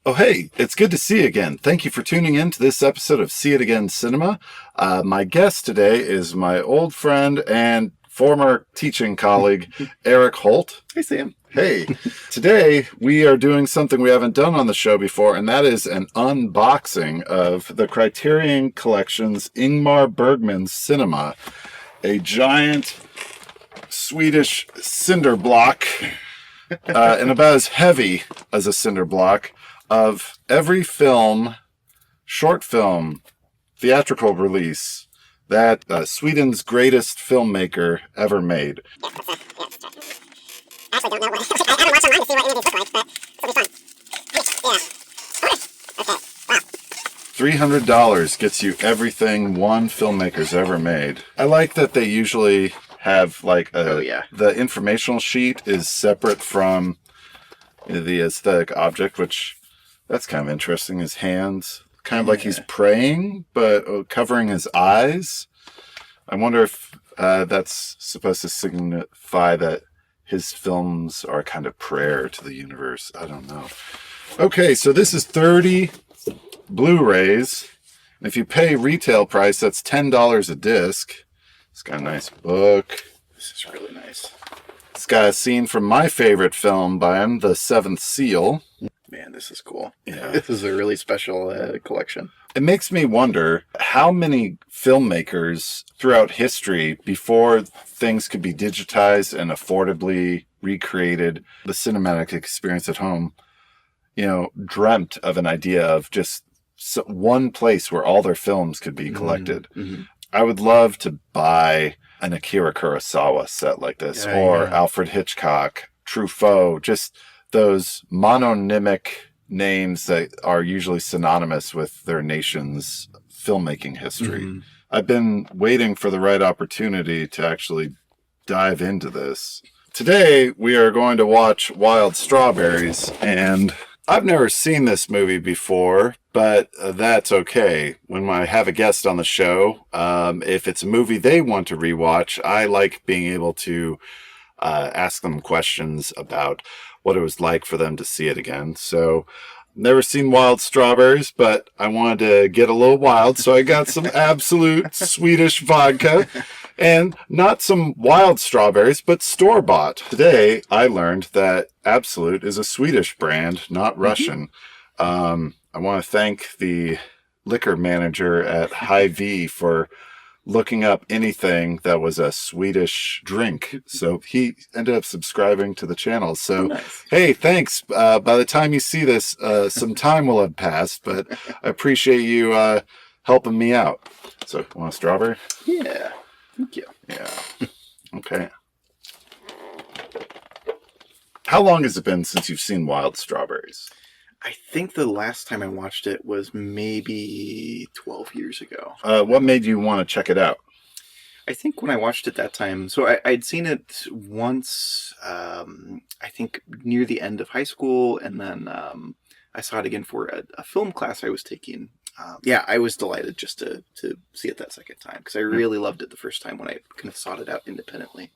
Oh, hey, it's good to see you again. Thank you for tuning in to this episode of See It Again Cinema. My guest today is my old friend and former teaching colleague, Eric Holt. Hey, Sam. Hey, today we are doing something we haven't done on the show before, and that is an unboxing of the Criterion Collection's Ingmar Bergman's Cinema, a giant Swedish cinder block, and about as heavy as a cinder block, of every film, short film, theatrical release that Sweden's greatest filmmaker ever made. Actually, don't know what. I haven't watched online to see what any of these look like, but this will be fun. Yeah. Okay. Wow. $300 gets you everything one filmmaker's ever made. I like that they usually have like the informational sheet is separate from the aesthetic object, which that's kind of interesting. His hands, kind of like he's praying, but covering his eyes. I wonder if that's supposed to signify that his films are a kind of prayer to the universe. I don't know. Okay, so this is 30 Blu-rays. If you pay retail price, that's $10 a disc. It's got a nice book. This is really nice. It's got a scene from my favorite film by him, The Seventh Seal. Man, this is cool. Yeah. This is a really special collection. It makes me wonder how many filmmakers throughout history, before things could be digitized and affordably recreated, the cinematic experience at home, dreamt of an idea of just one place where all their films could be collected. Mm-hmm. I would love to buy an Akira Kurosawa set like this, or Alfred Hitchcock, Truffaut, just those mononymic names that are usually synonymous with their nation's filmmaking history. Mm-hmm. I've been waiting for the right opportunity to actually dive into this. Today, we are going to watch Wild Strawberries, and I've never seen this movie before, but that's okay. When I have a guest on the show, if it's a movie they want to rewatch, I like being able to ask them questions about what it was like for them to see it again. So, never seen Wild Strawberries, but I wanted to get a little wild, so I got some Absolute Swedish vodka, and not some wild strawberries, but store-bought. Today, I learned that Absolute is a Swedish brand, not Russian. I want to thank the liquor manager at Hy-Vee for looking up anything that was a Swedish drink. So he ended up subscribing to the channel. So, nice. Hey, thanks. By the time you see this, some time will have passed, but I appreciate you helping me out. So, want a strawberry? Yeah. Thank you. Yeah. Okay. How long has it been since you've seen Wild Strawberries? I think the last time I watched it was maybe 12 years ago. What made you want to check it out? I think when I watched it that time, so I'd seen it once, I think near the end of high school, and then I saw it again for a film class I was taking. I was delighted just to see it that second time, because I really loved it the first time when I kind of sought it out independently.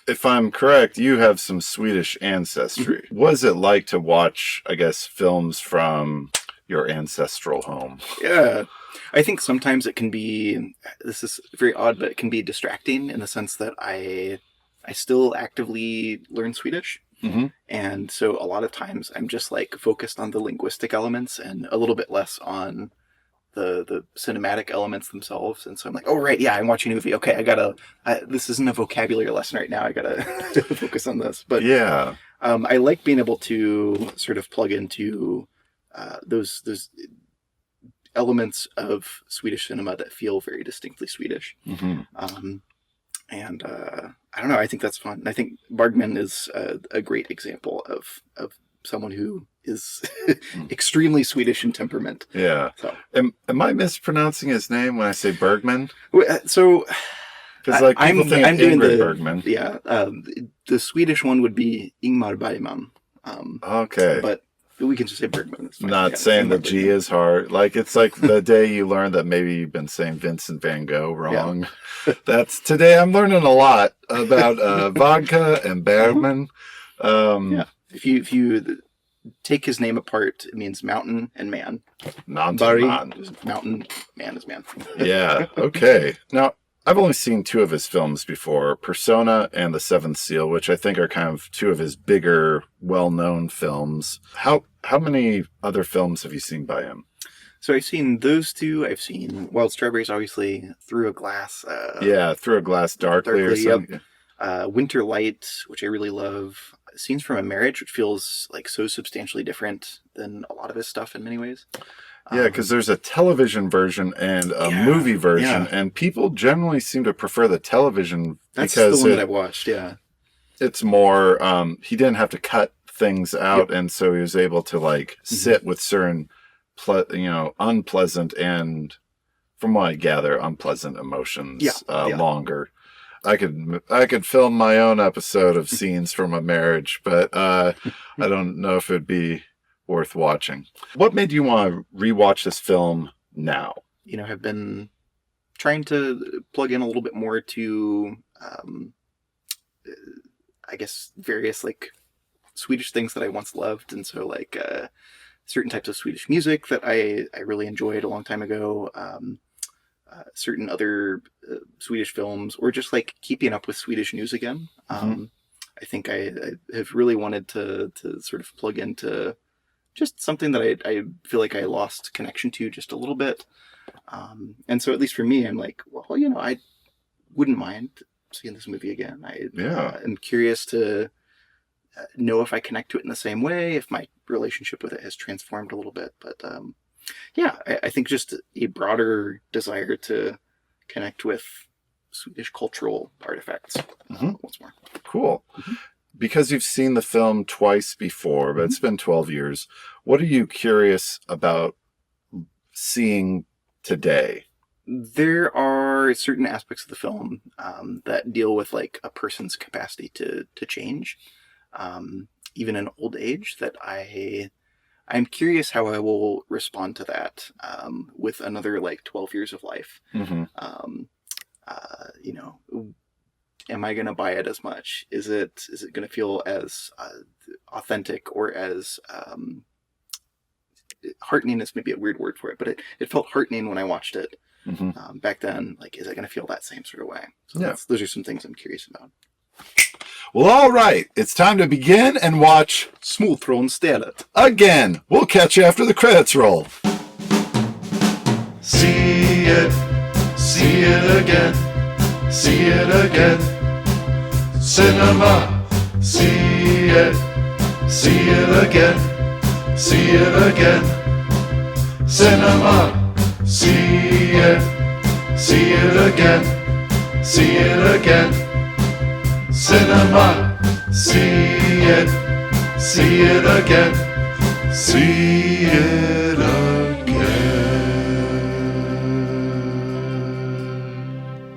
If I'm correct, you have some Swedish ancestry. Mm-hmm. What is it like to watch, I guess, films from your ancestral home? Yeah, I think sometimes it can be, this is very odd, but it can be distracting in the sense that I still actively learn Swedish. Mm-hmm. And so a lot of times I'm just like focused on the linguistic elements and a little bit less on the cinematic elements themselves. And so I'm like, oh, right, yeah, I'm watching a movie. Okay, this isn't a vocabulary lesson right now. I gotta focus on this. But yeah, I like being able to sort of plug into those elements of Swedish cinema that feel very distinctly Swedish. Mm-hmm. And I don't know, I think that's fun. I think Bergman is a great example of someone who is extremely Swedish in temperament. Yeah. So, am I mispronouncing his name when I say Bergman? So, because like people think I'm doing Bergman. Yeah. The Swedish one would be Ingmar Bergman. Okay. But we can just say Bergman. It's fine. Not saying the G is hard. Like, it's like the day you learn that maybe you've been saying Vincent van Gogh wrong. Yeah. Today I'm learning a lot about vodka and Bergman. Yeah. If you take his name apart, it means mountain and man. Mountain Bari man. is mountain, man is man. Yeah. Okay. Now, I've only seen 2 of his films before, Persona and The Seventh Seal, which I think are kind of 2 of his bigger, well-known films. How many other films have you seen by him? So I've seen those 2. I've seen Wild Strawberries, obviously, Through a Glass. Through a Glass Darkly or something. Yep. Winter Light, which I really love. Scenes from a Marriage, which feels like so substantially different than a lot of his stuff in many ways. Yeah, because there's a television version and a movie version, and people generally seem to prefer the television. That's because the one that I watched, yeah. It's more, he didn't have to cut things out, and so he was able to, like, sit with certain, unpleasant and, from what I gather, unpleasant emotions longer. I could film my own episode of Scenes from a Marriage, but I don't know if it'd be worth watching. What made you want to rewatch this film now? Have been trying to plug in a little bit more to, I guess, various like Swedish things that I once loved, and so like certain types of Swedish music that I really enjoyed a long time ago. Certain other Swedish films, or just like keeping up with Swedish news again. I think I have really wanted to sort of plug into just something that I feel like I lost connection to just a little bit. And so at least for me, I'm like, well, I wouldn't mind seeing this movie again. I'm curious to know if I connect to it in the same way, if my relationship with it has transformed a little bit. But I think just a broader desire to connect with Swedish cultural artifacts once more. Cool. Because you've seen the film twice before, but it's been 12 years, what are you curious about seeing today? There are certain aspects of the film that deal with like a person's capacity to change, even in old age, that I'm curious how I will respond to that with another like 12 years of life. Am I going to buy it as much? Is it going to feel as authentic or as heartening is maybe a weird word for it, but it felt heartening when I watched it back then. Like, is it going to feel that same sort of way? So those are some things I'm curious about. Well, all right. It's time to begin and watch Smooth Throne Stället again. We'll catch you after the credits roll. See it again, see it again. Cinema, see it again, see it again. Cinema, see it again, see it again. Cinema, see it again, see it again.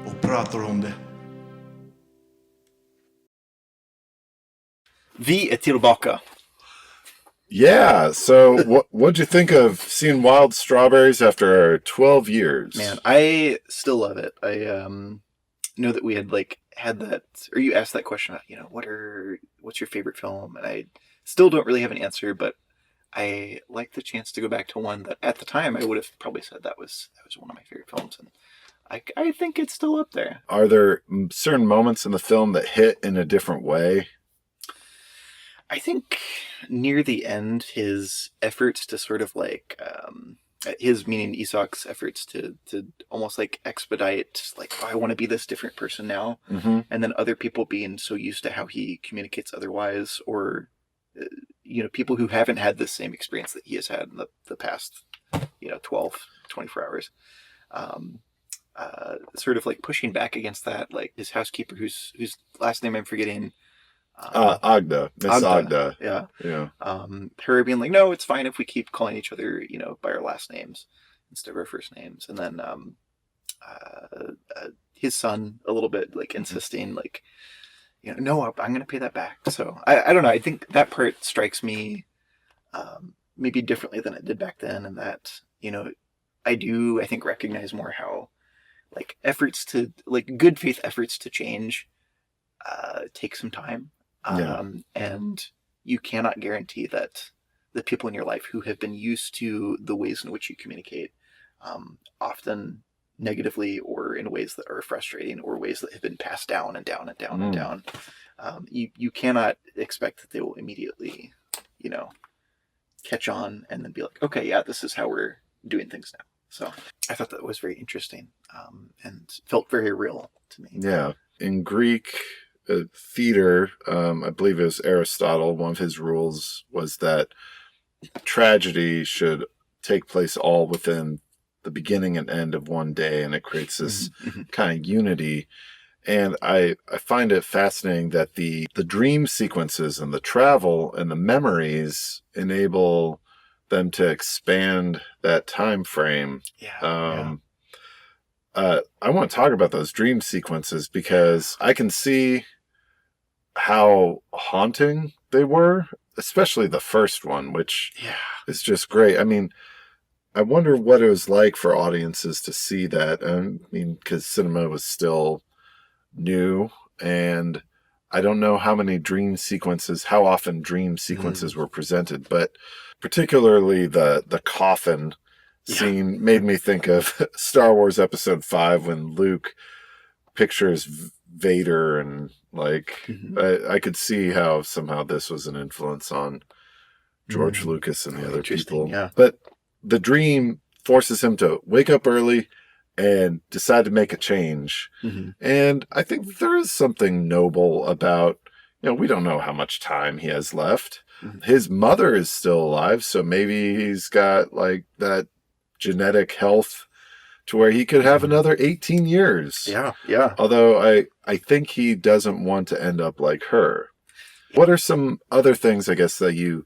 Och pratar om det. Vi är tillbaka. Yeah, so what'd you think of seeing Wild Strawberries after 12 years? Man, I still love it. I know that we had had that, or you asked that question about, what's your favorite film? And I still don't really have an answer, but I like the chance to go back to one that at the time I would have probably said that was one of my favorite films, and I think it's still up there. Are there certain moments in the film that hit in a different way? I think near the end, his efforts to sort of his meaning Isak's efforts to almost expedite, I want to be this different person now. And then other people being so used to how he communicates otherwise, or, people who haven't had the same experience that he has had in the past, 12, 24 hours. Sort of pushing back against that, his housekeeper, whose last name I'm forgetting, Agda. Miss Agda. Yeah. Yeah. Her being no, it's fine if we keep calling each other, by our last names instead of our first names. And then his son a little bit insisting no, I'm going to pay that back. So I don't know. I think that part strikes me maybe differently than it did back then. And that, I think recognize more how efforts to good faith efforts to change take some time. And you cannot guarantee that the people in your life who have been used to the ways in which you communicate, often negatively or in ways that are frustrating or ways that have been passed down and down and down and down. You cannot expect that they will immediately, catch on and then be like, okay, yeah, this is how we're doing things now. So I thought that was very interesting, and felt very real to me. Yeah. In Greek theater, I believe it was Aristotle, one of his rules was that tragedy should take place all within the beginning and end of one day, and it creates this kind of unity. And I find it fascinating that the dream sequences and the travel and the memories enable them to expand that time frame. Yeah. I want to talk about those dream sequences because I can see how haunting they were, especially the first one, which is just great. I mean, I wonder what it was like for audiences to see that. I mean, because cinema was still new, and I don't know how often dream sequences were presented, but particularly the coffin scene made me think of Star Wars Episode 5 when Luke pictures Vader, and I could see how somehow this was an influence on George Lucas and the other people. Yeah. But the dream forces him to wake up early and decide to make a change. And I think there is something noble about, we don't know how much time he has left. His mother is still alive, so maybe he's got that genetic health to where he could have another 18 years. Yeah. Although I think he doesn't want to end up like her. What are some other things, I guess, that you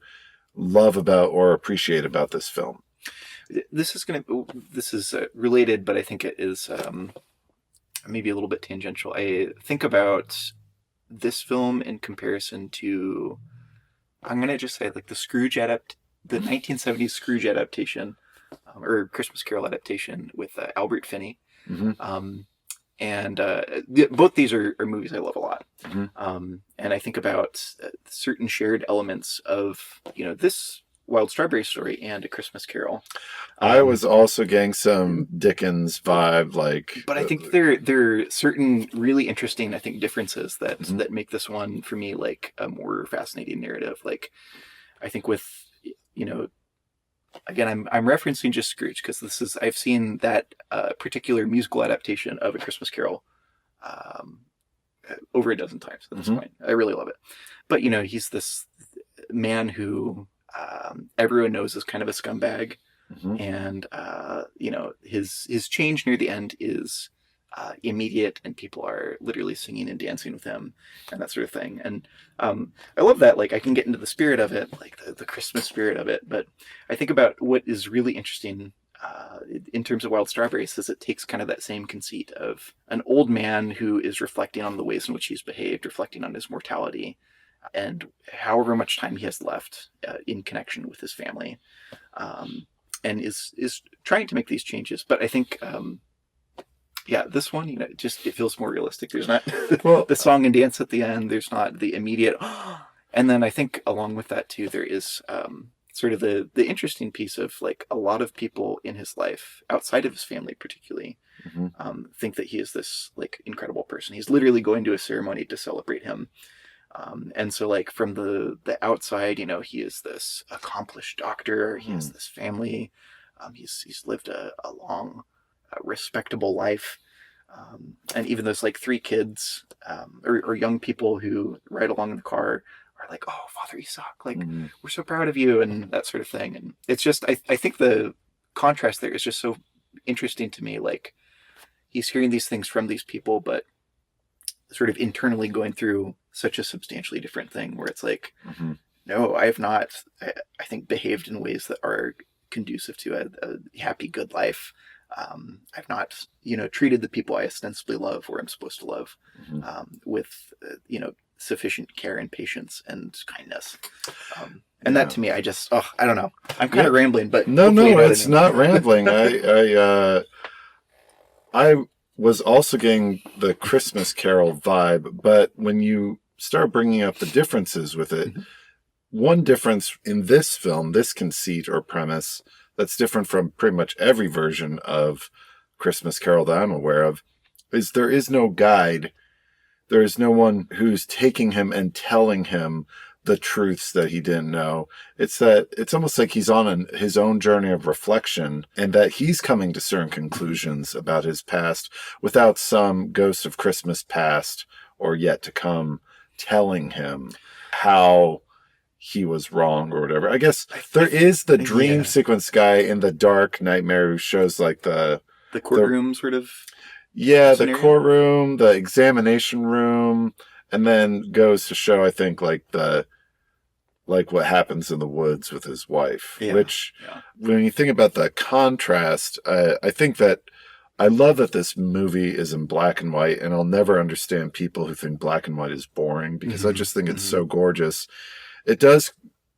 love about or appreciate about this film? This is related, but I think it is maybe a little bit tangential. I think about this film in comparison to, I'm going to just say the the 1970s Scrooge adaptation, or Christmas Carol adaptation with Albert Finney. And both these are movies I love a lot. And I think about certain shared elements of, this Wild Strawberry Story and A Christmas Carol. I was also getting some Dickens vibe, but I think there are certain really interesting, differences that make this one for me a more fascinating narrative. I think with, again, I'm referencing just Scrooge because I've seen that particular musical adaptation of A Christmas Carol over a dozen times at this point. I really love it. But he's this man who everyone knows is kind of a scumbag, and his change near the end is immediate, and people are literally singing and dancing with him and that sort of thing. And I love that. I can get into the spirit of it, the Christmas spirit of it. But I think about what is really interesting in terms of Wild Strawberries is it takes kind of that same conceit of an old man who is reflecting on the ways in which he's behaved, reflecting on his mortality, and however much time he has left in connection with his family, and is trying to make these changes. But I think, this one, it feels more realistic. There's not the song and dance at the end. There's not the immediate, and then I think along with that too, there is sort of the interesting piece of a lot of people in his life outside of his family, particularly, think that he is this incredible person. He's literally going to a ceremony to celebrate him. And so from the outside, he is this accomplished doctor. He has this family. He's lived a long, respectable life. And even those 3 kids, or young people who ride along in the car are like, "Oh, Father Isaac, we're so proud of you," and that sort of thing. And it's just, I think the contrast there is just so interesting to me. He's hearing these things from these people, but sort of internally going through such a substantially different thing where it's no, I have not, I think, behaved in ways that are conducive to a happy, good life. I've not, treated the people I ostensibly love or am supposed to love with, sufficient care and patience and kindness. And that to me, I just, I don't know. I'm kind of rambling, but no, it's not rambling. I was also getting the Christmas Carol vibe, but when you start bringing up the differences with it, one difference in this film, this conceit or premise, that's different from pretty much every version of Christmas Carol that I'm aware of, is there is no guide. There is no one who's taking him and telling him the truths that he didn't know. It's almost like he's on his own journey of reflection, and that he's coming to certain conclusions about his past without some ghost of Christmas past or yet to come telling him how he was wrong or whatever. I guess there is the dream sequence guy in the Dark Nightmare who shows like the courtroom sort of. Yeah, scenario? the courtroom, the examination room, and then goes to show, I think, like what happens in the woods with his wife. Yeah. Which, when you think about the contrast, I think that I love that this movie is in black and white, and I'll never understand people who think black and white is boring, because I just think it's so gorgeous. It does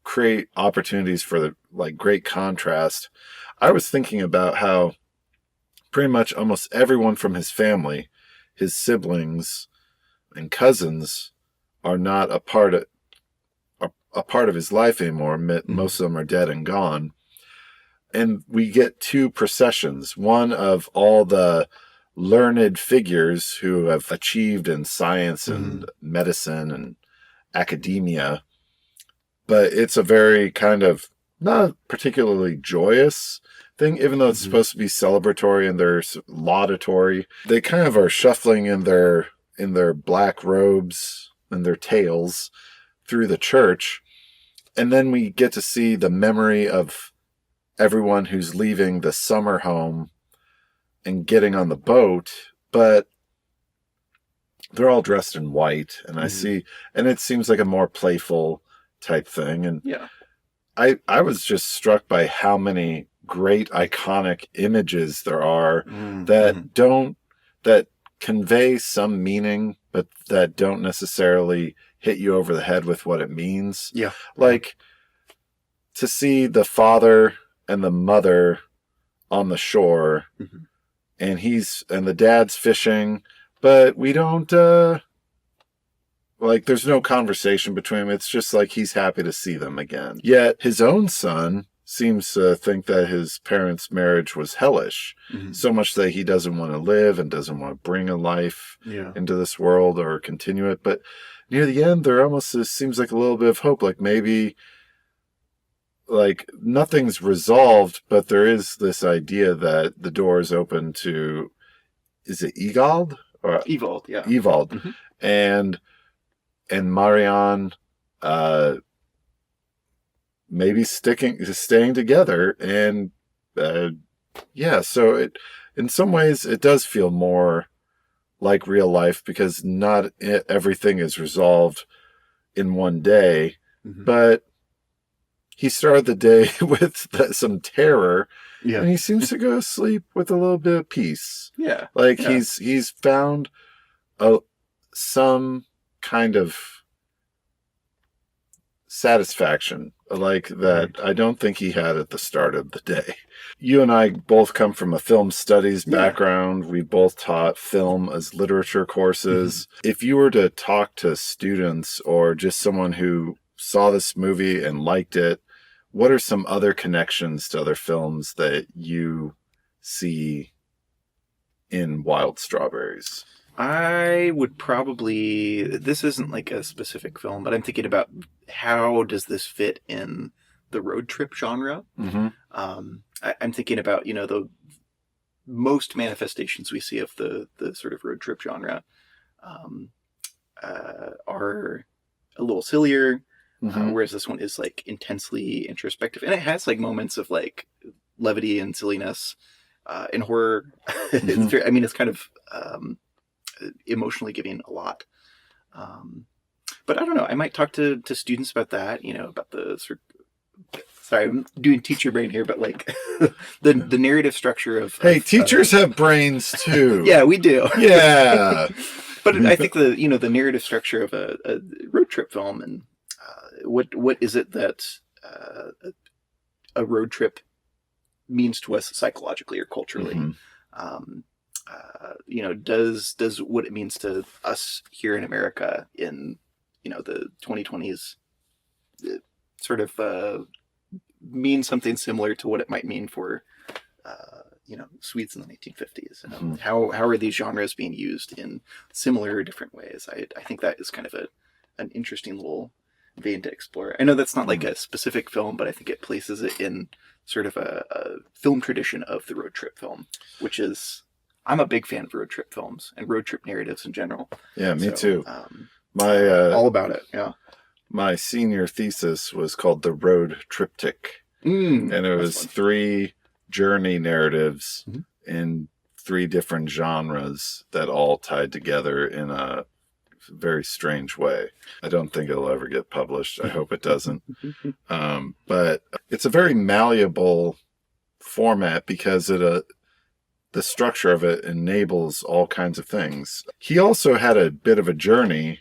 create opportunities for great contrast. I was thinking about how pretty much almost everyone from his family, his siblings and cousins, are not a part of his life anymore. Most of them are dead and gone. And we get two processions, one of all the learned figures who have achieved in science and medicine and academia. But it's a very kind of not particularly joyous thing, even though it's supposed to be celebratory and they're laudatory. They kind of are shuffling in their black robes and their tails through the church. And then we get to see the memory of everyone who's leaving the summer home and getting on the boat, but they're all dressed in white. And and it seems like a more playful type thing. And I was just struck by how many great iconic images there are that convey some meaning, but that don't necessarily hit you over the head with what it means. Yeah. Like to see the father and the mother on the shore and the dad's fishing, but we don't, there's no conversation between them. It's just like he's happy to see them again. Yet his own son seems to think that his parents' marriage was hellish, so much that he doesn't want to live and doesn't want to bring a life into this world or continue it. But near the end, there almost seems like a little bit of hope. Like maybe nothing's resolved, but there is this idea that the door is open to, is it Egald? Or Ewald, yeah. Ewald. And Marianne, maybe staying together. And, so it, in some ways it does feel more like real life, because not everything is resolved in one day, but he started the day with some terror, and he seems to go to sleep with a little bit of peace. Yeah. He's found some kind of satisfaction that I don't think he had at the start of the day. You and I both come from a film studies background. We both taught film as literature courses. If you were to talk to students or just someone who saw this movie and liked it, what are some other connections to other films that you see in Wild Strawberries? I would probably, this isn't like a specific film, but I'm thinking about how does this fit in the road trip genre? I'm thinking about, the most manifestations we see of the sort of road trip genre are a little sillier, whereas this one is intensely introspective, and it has moments of levity and silliness and horror. It's very, it's kind of emotionally giving a lot. But I don't know, I might talk to students about that, about the sort of, sorry, I'm doing teacher brain here, but the narrative structure of teachers have brains too. Yeah, we do. Yeah. But I think the narrative structure of a road trip film, and what is it that a road trip means to us psychologically or culturally? Does what it means to us here in America in the 2020s sort of mean something similar to what it might mean for Swedes in the 1950s. How are these genres being used in similar or different ways? I think that is kind of an interesting little vein to explore. I know that's not like a specific film, but I think it places it in sort of a film tradition of the road trip film, which is, I'm a big fan of road trip films and road trip narratives in general. Yeah, me too. All about it. Yeah. My senior thesis was called The Road Triptych. And it was 3 journey narratives in 3 different genres that all tied together in a very strange way. I don't think it'll ever get published. I hope it doesn't. But it's a very malleable format because the structure of it enables all kinds of things. He also had a bit of a journey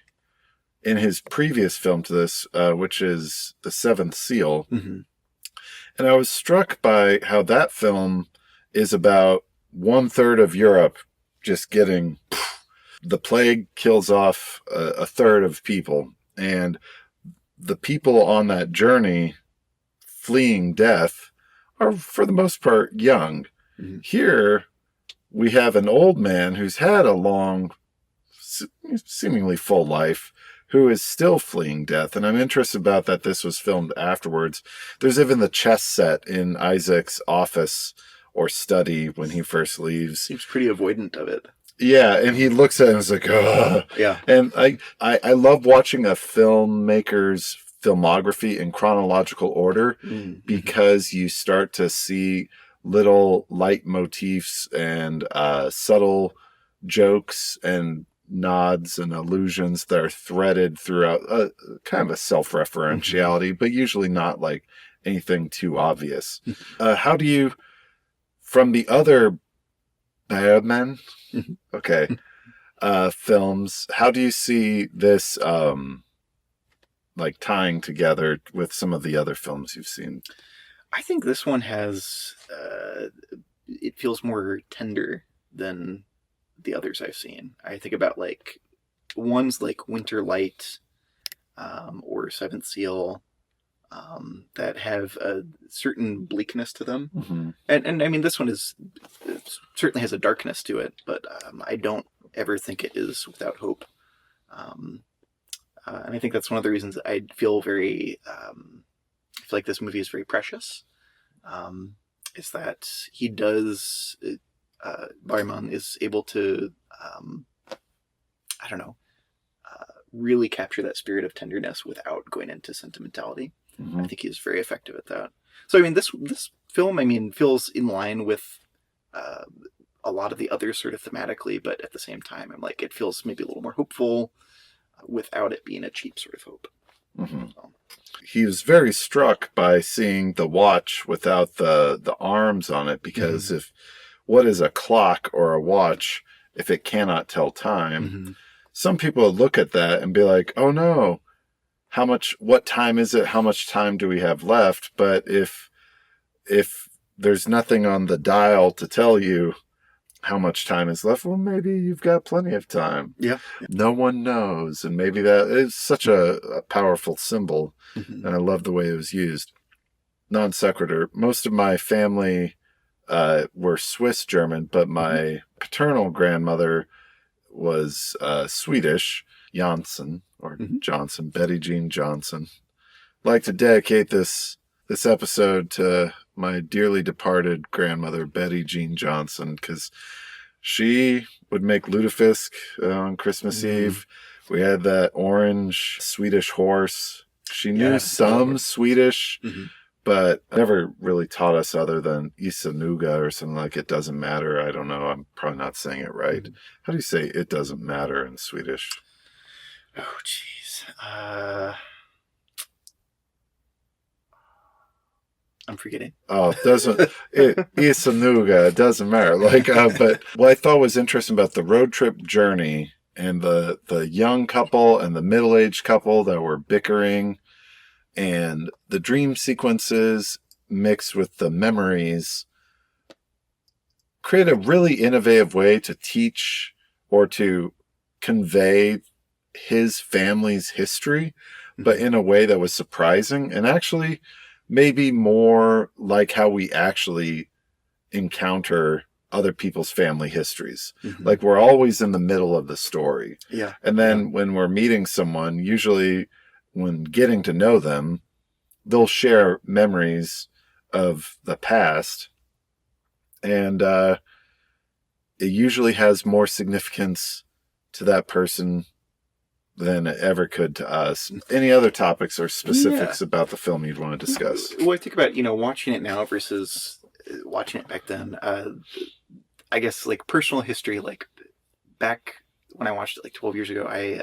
in his previous film to this, which is The Seventh Seal. And I was struck by how that film is about 1/3 of Europe just getting... The plague kills off a third of people. And the people on that journey fleeing death are, for the most part, young. Here, we have an old man who's had a long, seemingly full life, who is still fleeing death. And I'm interested about that this was filmed afterwards. There's even the chess set in Isaac's office or study when he first leaves. Seems pretty avoidant of it. Yeah, and he looks at it and is like, ugh. Yeah. And I love watching a filmmaker's filmography in chronological order because you start to see little leitmotifs and subtle jokes and nods and allusions that are threaded throughout kind of a self-referentiality, but usually not like anything too obvious. How do you, from the other Bergman, films, how do you see this like tying together with some of the other films you've seen? I think this one has, it feels more tender than the others I've seen. I think about like ones like Winter Light or Seventh Seal that have a certain bleakness to them. And I mean, this one certainly has a darkness to it, but I don't ever think it is without hope. And I think that's one of the reasons I feel I feel like this movie is very precious, is that he does... Bergman is able to, really capture that spirit of tenderness without going into sentimentality. I think he's very effective at that. So, I mean, this film, feels in line with a lot of the others sort of thematically, but at the same time, I'm like, it feels maybe a little more hopeful without it being a cheap sort of hope. So. He was very struck by seeing the watch without the arms on it because what is a clock or a watch if it cannot tell time? Some people would look at that and be like, oh no, what time is it? How much time do we have left? But if there's nothing on the dial to tell you how much time is left, well, maybe you've got plenty of time. Yeah. No one knows. And maybe that is such a powerful symbol. And I love the way it was used. Non sequitur. Most of my family were Swiss German, but my paternal grandmother was Swedish, Jansson, or Johnson, Betty Jean Johnson. I'd like to dedicate this episode to my dearly departed grandmother, Betty Jean Johnson, because she would make lutefisk on Christmas Eve. We had that orange Swedish horse. She knew some Swedish, but never really taught us other than Isa Nuga or something like it doesn't matter. I don't know. I'm probably not saying it right. How do you say it doesn't matter in Swedish? Oh, jeez. I'm forgetting. Oh, Isa Nuga, it doesn't matter. But what I thought was interesting about the road trip journey and the young couple and the middle-aged couple that were bickering and the dream sequences mixed with the memories create a really innovative way to teach or to convey his family's history. but in a way that was surprising and actually maybe more like how we actually encounter other people's family histories. Like we're always in the middle of the story. Yeah. And then when we're meeting someone, usually when getting to know them, they'll share memories of the past. And it usually has more significance to that person than it ever could to us. Any other topics or specifics about the film you'd want to discuss? Well, I think about, watching it now versus watching it back then. I guess like personal history, like back when I watched it like 12 years ago, I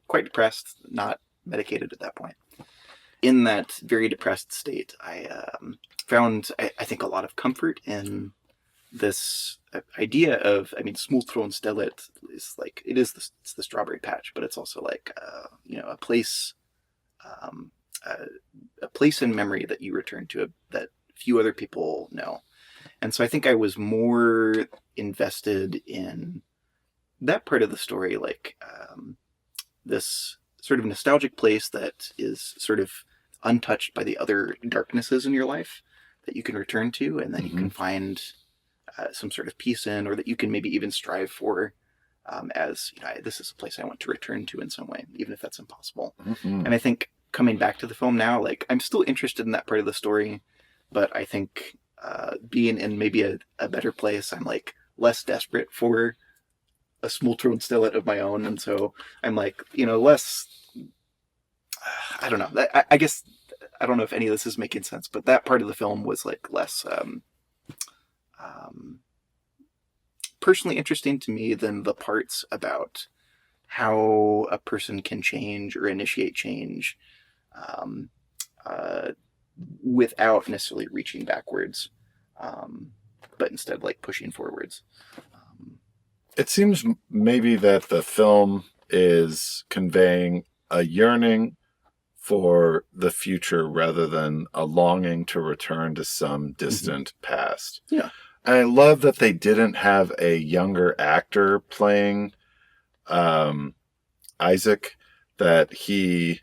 quite depressed, not medicated at that point. In that very depressed state, I found, I think, a lot of comfort in this idea of, Smultronstället is like, it's the strawberry patch, but it's also like, a place in memory that you return to that few other people know. And so I think I was more invested in that part of the story, like this sort of nostalgic place that is sort of untouched by the other darknesses in your life that you can return to, and then you can find some sort of peace in, or that you can maybe even strive for as, this is a place I want to return to in some way, even if that's impossible. And I think coming back to the film now, like I'm still interested in that part of the story, but I think being in maybe a better place, I'm like less desperate for a Smultronstället of my own. And so I'm like, less, I don't know. I guess, I don't know if any of this is making sense, but that part of the film was like less personally interesting to me than the parts about how a person can change or initiate change without necessarily reaching backwards, but instead like pushing forwards. It seems maybe that the film is conveying a yearning for the future rather than a longing to return to some distant past. Yeah. And I love that they didn't have a younger actor playing Isaac, that he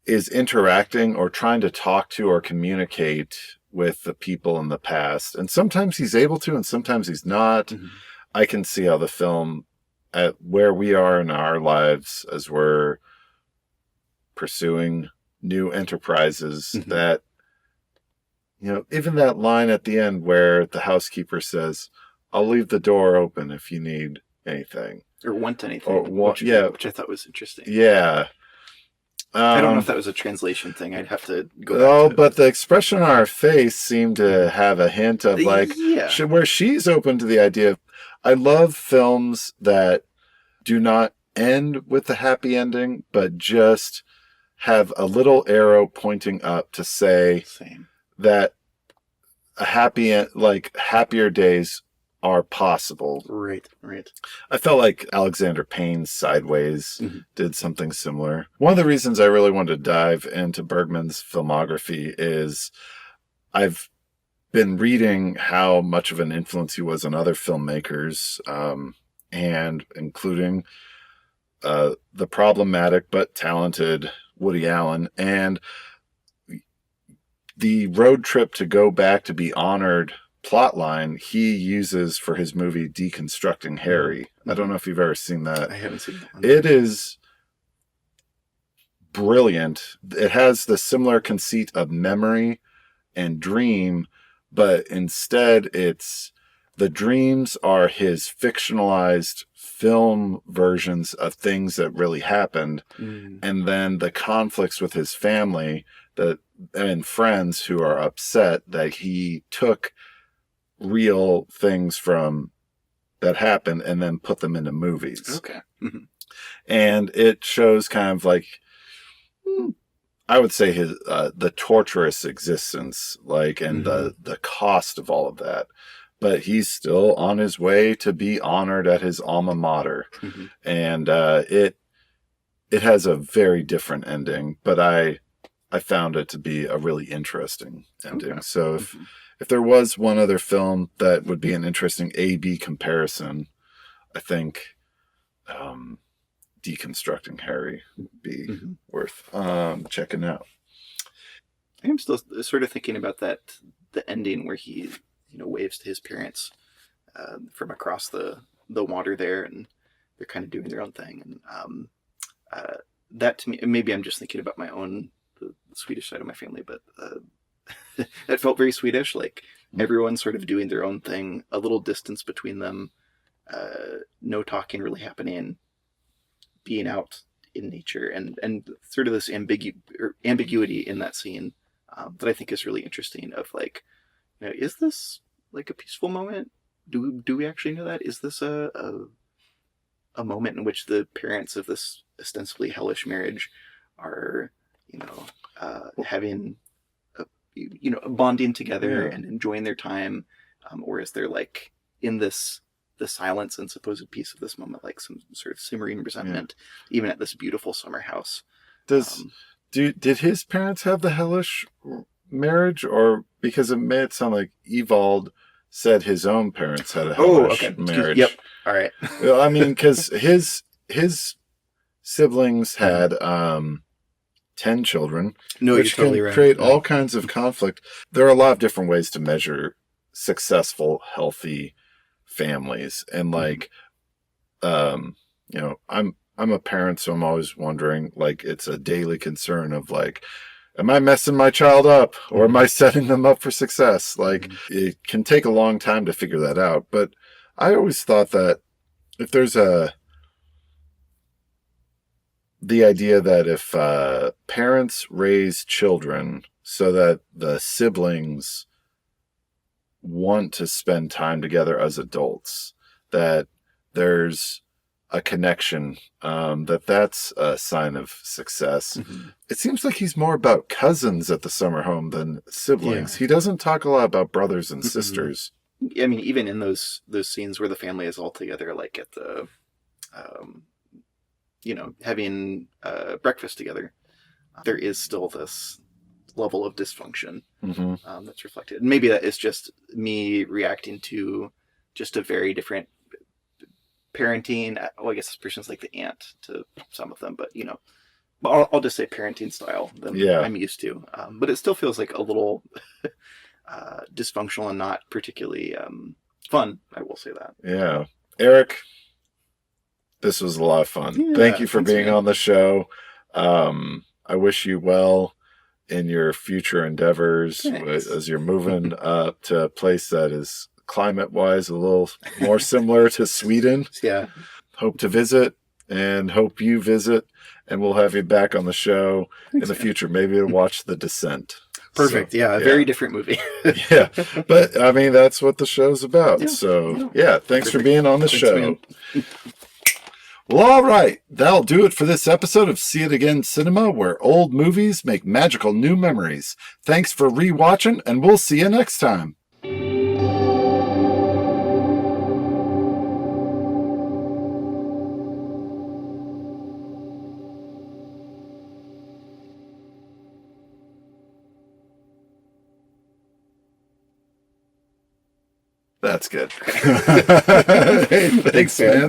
is interacting or trying to talk to or communicate with the people in the past. And sometimes he's able to, and sometimes he's not. I can see how the film, at where we are in our lives as we're pursuing new enterprises, that, even that line at the end where the housekeeper says, I'll leave the door open if you need anything. Or want anything. Which I thought was interesting. Yeah. I don't know if that was a translation thing. I'd have to go back to but the expression on her face seemed to have a hint of like, where she's open to the idea of, I love films that do not end with the happy ending, but just have a little arrow pointing up to say that a happier days are possible. Right. I felt like Alexander Payne's Sideways did something similar. One of the reasons I really wanted to dive into Bergman's filmography is I've been reading how much of an influence he was on other filmmakers, and including the problematic but talented Woody Allen. And the road trip to go back to be honored plotline he uses for his movie Deconstructing Harry. I don't know if you've ever seen that. I haven't seen that one. It is brilliant. It has the similar conceit of memory and dream, but instead it's the dreams are his fictionalized film versions of things that really happened. And then the conflicts with his family and friends who are upset that he took real things from that happened and then put them into movies. Okay. And it shows kind of like, I would say his the torturous existence, and the cost of all of that. But he's still on his way to be honored at his alma mater. And it has a very different ending, but I found it to be a really interesting ending. Okay. So if there was one other film that would be an interesting A-B comparison, I think deconstructing Harry be worth checking out. I'm still sort of thinking about the ending where he, waves to his parents from across the water there, and they're kind of doing their own thing. And that to me, maybe I'm just thinking about my own the Swedish side of my family, but that felt very Swedish. Like everyone's sort of doing their own thing, a little distance between them, no talking really happening, being out in nature, and sort of this ambiguity in that scene that I think is really interesting. Of like, is this like a peaceful moment? Do we actually know that? Is this a moment in which the parents of this ostensibly hellish marriage are, having, bonding together and enjoying their time, or is there like in the silence and supposed peace of this moment, like some sort of simmering resentment, even at this beautiful summer house? Did his parents have the hellish marriage, or because it made it sound like Evald said his own parents had a hellish marriage? Yep. All right. Well, I mean, because his siblings had 10 children, which can totally create all kinds of conflict. There are a lot of different ways to measure successful, healthy families, and like, I'm a parent, so I'm always wondering, like, it's a daily concern of like, am I messing my child up, or am I setting them up for success? Like, it can take a long time to figure that out. But I always thought that if there's the idea that if parents raise children so that the siblings want to spend time together as adults, that there's a connection, that's a sign of success. It seems like he's more about cousins at the summer home than siblings. He doesn't talk a lot about brothers and sisters. I mean, even in those scenes where the family is all together, like at the having breakfast together, there is still this level of dysfunction that's reflected. And maybe that is just me reacting to just a very different parenting. Well, I guess this person's like the aunt to some of them, but I'll just say parenting style than I'm used to. But it still feels like a little dysfunctional and not particularly fun. I will say that. Yeah. Eric, this was a lot of fun. Yeah, Thank you for being on the show. I wish you well in your future endeavors. Thanks. As you're moving up to a place that is climate-wise a little more similar to Sweden. Yeah. Hope to visit, and hope you visit, and we'll have you back on the show in the future. Maybe to watch The Descent. Perfect. So, a very different movie. Yeah. But I mean, that's what the show's about. Thanks for being on the show. Well, all right. That'll do it for this episode of See It Again Cinema, where old movies make magical new memories. Thanks for rewatching, and we'll see you next time. That's good. Hey, thanks, man.